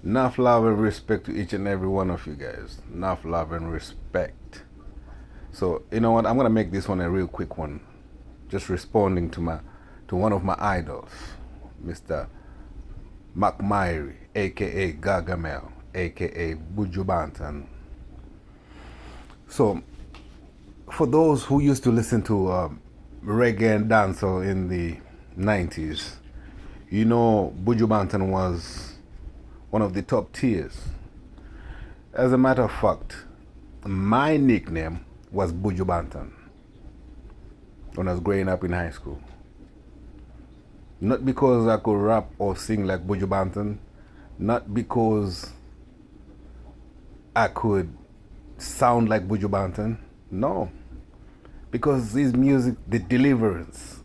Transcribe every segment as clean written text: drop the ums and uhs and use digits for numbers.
Enough love and respect to each and every one of you guys. Enough love and respect. So you know what? I'm gonna make this one a real quick one. Just responding to one of my idols, Mr. McMyrie, aka Gargamel, aka Buju Banton. So for those who used to listen to reggae and dancehall in the 90s, you know Buju Banton was one of the top tiers. As a matter of fact, my nickname was Buju Banton when I was growing up in high school. Not because I could rap or sing like Buju Banton, not because I could sound like Buju Banton, no. Because his music, the deliverance,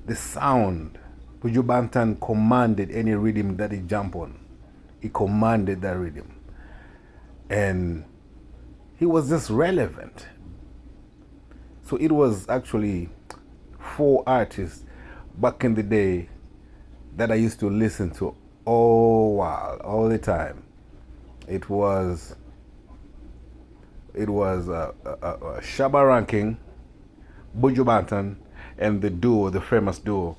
the sound, Buju Banton commanded any rhythm that he jumped on. He commanded that rhythm. And he was just relevant. So it was actually 4 artists back in the day that I used to listen to all the time. It was Shabba Ranking, Buju Banton, and the famous duo,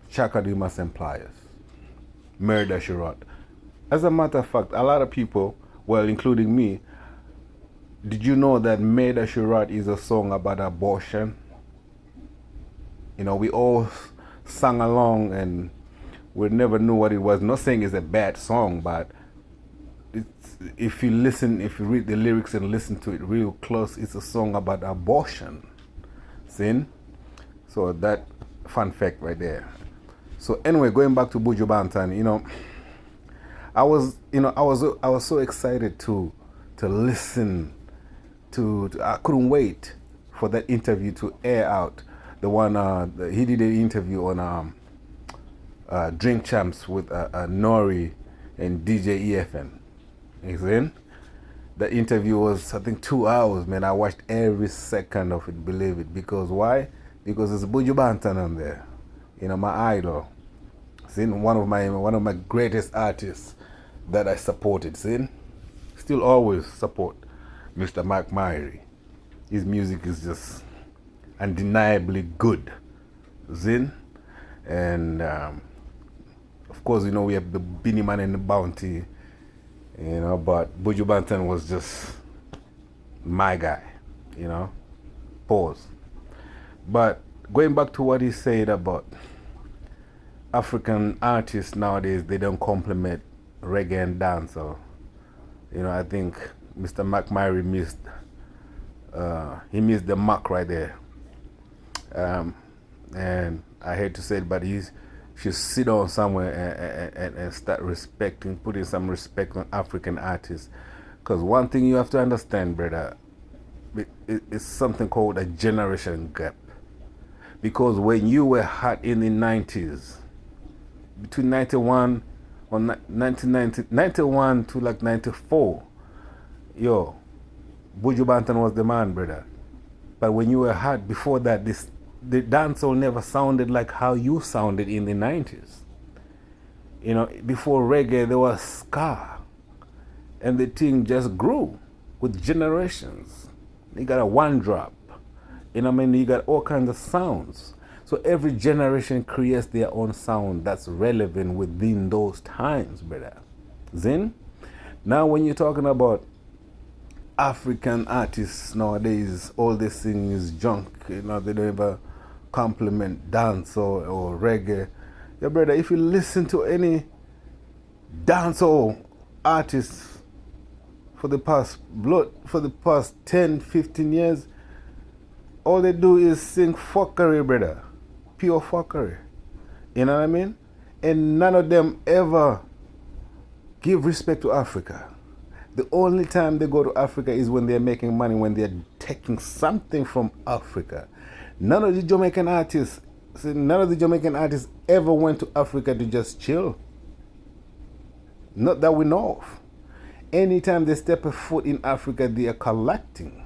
Chaka Dumas and Pliers, Murder She Wrote. As a matter of fact, a lot of people, well, including me, did you know that Murder She Wrote is a song about abortion? You know, we all sang along and we never knew what it was. Not saying it's a bad song, but if you read the lyrics and listen to it real close, it's a song about abortion. See? So that fun fact right there. So anyway, going back to Buju Banton, you know, I was so excited to listen to I couldn't wait for that interview to air out. The one he did an interview on Drink Champs with Nori and DJ EFN. You see? The interview was, I think, 2 hours, man. I watched every second of it, believe it. Because why? Because it's Buju Banton on there. You know, my idol. See, one of my greatest artists that I supported. See? Still always support Mr. McMyrie. His music is just undeniably good. See? And of course, you know, we have the Beanie Man and the Bounty. You know, but Buju Banton was just my guy, you know. Pause. But going back to what he said about African artists nowadays, they don't compliment reggae and dancehall. You know, I think Mr. McMyrie missed the mark right there. And I hate to say it, but he should sit down somewhere and start putting some respect on African artists. Because one thing you have to understand, brother, it's something called a generation gap. Because when you were hot in the 90s, between 91 or 91 to like 94, yo, Buju Banton was the man, brother. But when you were hot before that, the dancehall never sounded like how you sounded in the 90s. You know, before reggae, there was ska. And the thing just grew with generations. You got a one drop. You know what I mean? You got all kinds of sounds. So every generation creates their own sound that's relevant within those times, brother. Zin? Now when you're talking about African artists nowadays, all they sing is junk. You know, they don't ever compliment dance or reggae. Yeah, brother, if you listen to any dancehall artists for the past 10, 15 years, all they do is sing fuckery, brother. Pure fuckery. You know what I mean? And none of them ever give respect to Africa. The only time they go to Africa is when they're making money, when they're taking something from Africa. None of the Jamaican artists ever went to Africa to just chill. Not that we know of. Anytime they step a foot in Africa, they are collecting.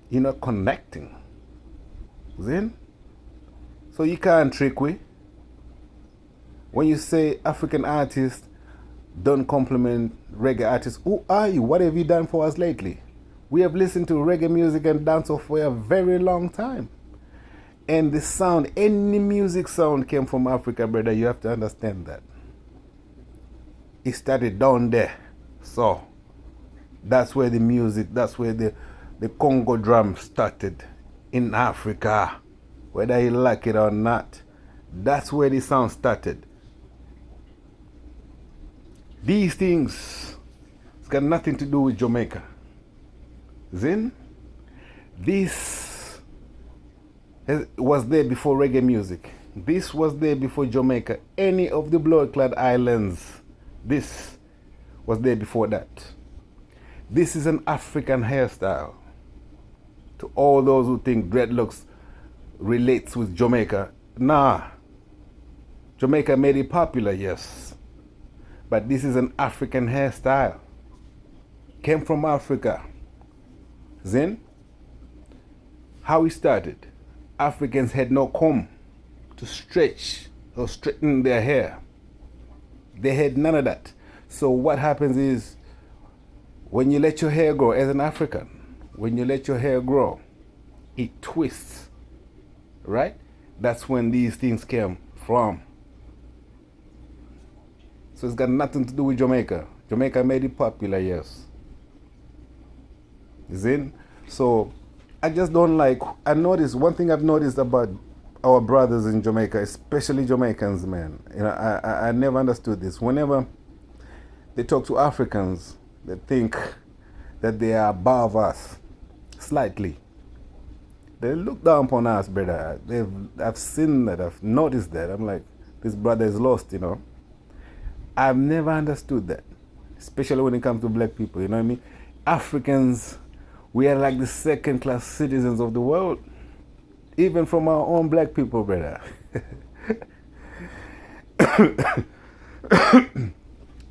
You know, connecting. Then? So you can't trick we. When you say African artists don't compliment reggae artists, who are you? What have you done for us lately? We have listened to reggae music and dancehall for a very long time. And the sound, any music sound came from Africa, brother. You have to understand that. It started down there. So that's where the music, that's where the Congo drum started in Africa. Whether you like it or not, that's where the sound started. These things, it's got nothing to do with Jamaica. Zin? This was there before reggae music. This was there before Jamaica. Any of the blood-clad islands, this was there before that. This is an African hairstyle. To all those who think dreadlocks relates with Jamaica, nah. Jamaica made it popular, yes. But this is an African hairstyle. Came from Africa. Then, how it started. Africans had no comb to stretch or straighten their hair. They had none of that. So what happens is, when you let your hair grow, as an African, when you let your hair grow, it twists, right? That's when these things came from. So it's got nothing to do with Jamaica. Jamaica made it popular, yes. Zin? So I just don't like, I noticed, one thing I've noticed about our brothers in Jamaica, especially Jamaicans, man. You know, I never understood this. Whenever they talk to Africans, they think that they are above us, slightly. They look down upon us, brother. I've seen that, I've noticed that. I'm like, this brother is lost, you know. I've never understood that, especially when it comes to black people, you know what I mean? Africans, we are like the second-class citizens of the world, even from our own black people, brother.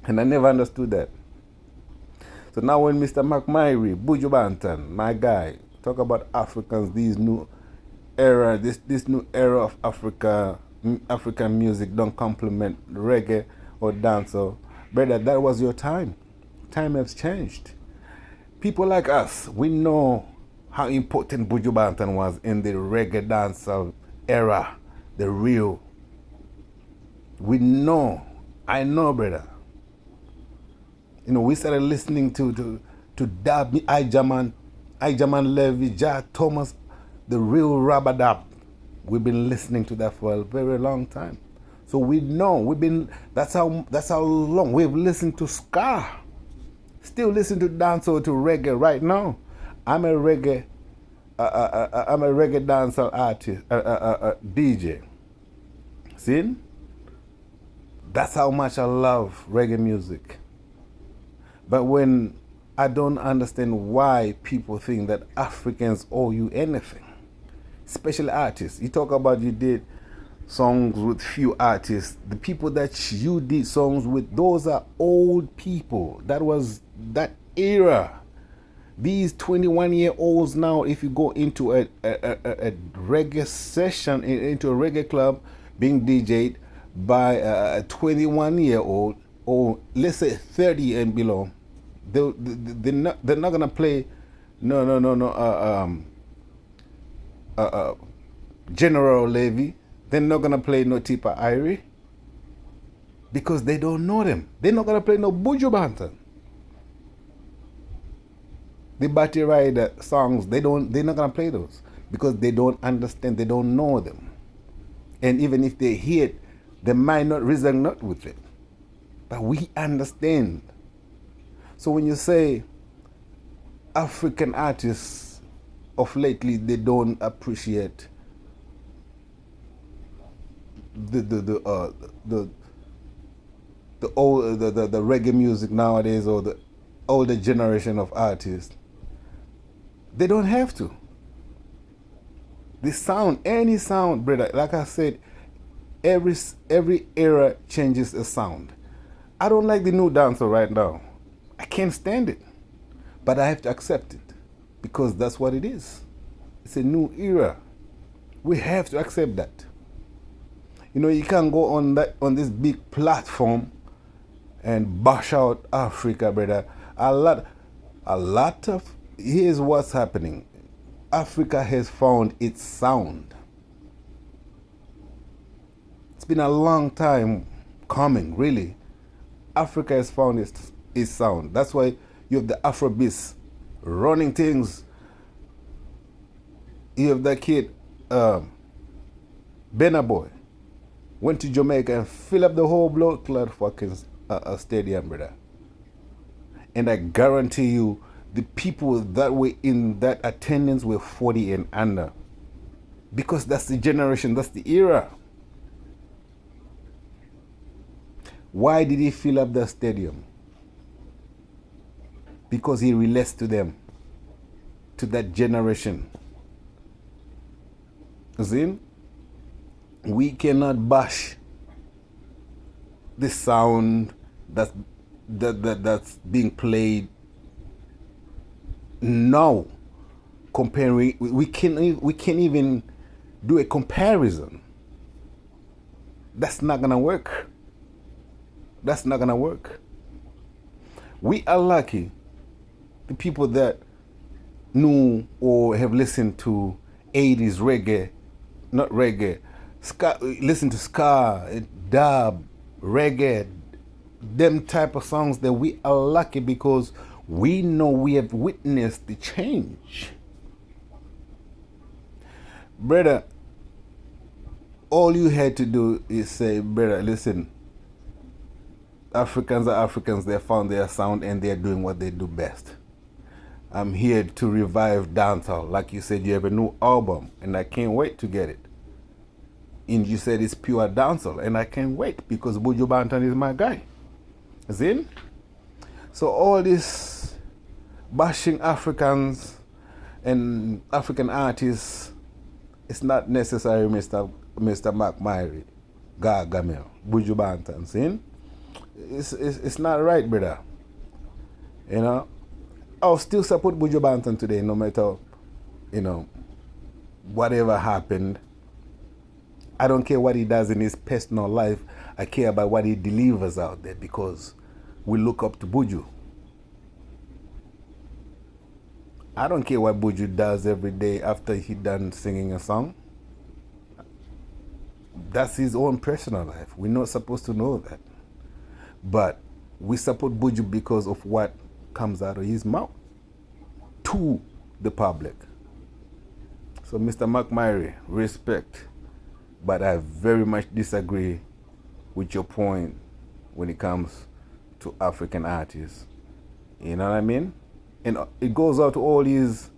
And I never understood that. So now when Mr. McMyrie, Buju Banton, my guy, talk about Africans, this new era of African music don't complement reggae or dancehall, brother, that was your time. Time has changed. People like us, we know how important Buju Banton was in the reggae dancehall era, the real. We know, I know, brother. You know, we started listening to dub, Ijaman Levy, Jack Thomas, the real Rabadab. We've been listening to that for a very long time. So we know, that's how long we've listened to ska. Still listen to dancehall, to reggae right now. I'm a reggae dancehall artist, DJ. See? That's how much I love reggae music. But when I don't understand why people think that Africans owe you anything, especially artists. You talk about you did songs with few artists. The people that you did songs with, those are old people. That was that era. These 21-year-olds now, if you go into a reggae session, into a reggae club being DJ'd by a 21-year-old, or let's say 30 and below, they're not gonna play General Levy. They're not gonna play no Tipa Irie because they don't know them. They're not gonna play no Buju Banton. The Batty Rider songs, they're not gonna play those because they don't understand, they don't know them. And even if they hear it, they might not resonate with it. But we understand. So when you say African artists of lately, they don't appreciate the reggae music nowadays, or the older generation of artists, they don't have to. The sound, any sound, brother, like I said, every era changes a sound. I don't like the new dancehall right now. I can't stand it. But I have to accept it because that's what it is. It's a new era. We have to accept that. You know, you can't go on this big platform and bash out Africa, brother. A lot of here's what's happening. Africa has found its sound. It's been a long time coming, really. Africa has found its sound. That's why you have the Afrobeats running things. You have that kid, Benna Boy, went to Jamaica and filled up the whole blood clot fucking stadium, brother. And I guarantee you, the people that were in that attendance were 40 and under. Because that's the generation, that's the era. Why did he fill up the stadium? Because he relates to them, to that generation. See? We cannot bash the sound that's being played now. Comparing, we can't even do a comparison. That's not gonna work. That's not gonna work. We are lucky, the people that knew or have listened to 80s reggae, not reggae, ska, listen to ska, dub, reggae, them type of songs, that we are lucky because we know we have witnessed the change. Brother, all you had to do is say, brother, listen, Africans are Africans, they found their sound and they're doing what they do best. I'm here to revive dancehall. Like you said, you have a new album and I can't wait to get it. And you said it's pure dancehall and I can't wait because Buju Banton is my guy. See? So all this bashing Africans and African artists, it's not necessary, Mr. Mark Myrie, Gargamel, Buju Banton. See? It's not right, brother. You know? I'll still support Buju Banton today, no matter, you know, whatever happened. I don't care what he does in his personal life. I care about what he delivers out there because we look up to Buju. I don't care what Buju does every day after he done singing a song. That's his own personal life. We're not supposed to know that. But we support Buju because of what comes out of his mouth to the public. So Mr. Mark Myrie, respect. But I very much disagree with your point when it comes to African artists. You know what I mean? And it goes out to all these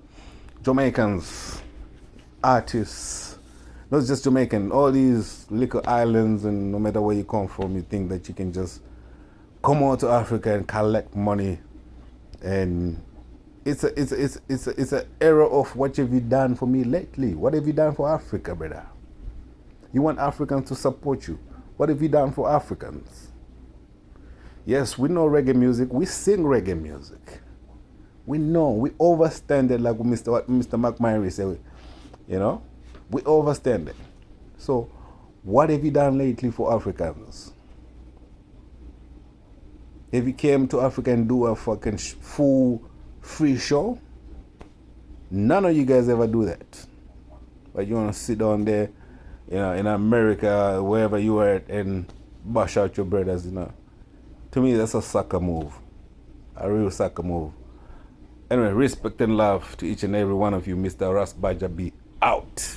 Jamaicans, artists, not just Jamaican, all these little islands, and no matter where you come from, you think that you can just come out to Africa and collect money. And it's an error of what have you done for me lately? What have you done for Africa, brother? You want Africans to support you. What have you done for Africans? Yes, we know reggae music. We sing reggae music. We know. We overstand it like Mr. Mark Myrie said. You know? We overstand it. So, what have you done lately for Africans? If you came to Africa and do a fucking full free show, none of you guys ever do that. But you want to sit down there, you know, in America, wherever you are at, and bash out your brothers, you know. To me, that's a sucker move. A real sucker move. Anyway, respect and love to each and every one of you. Mr. Ras Baja be out.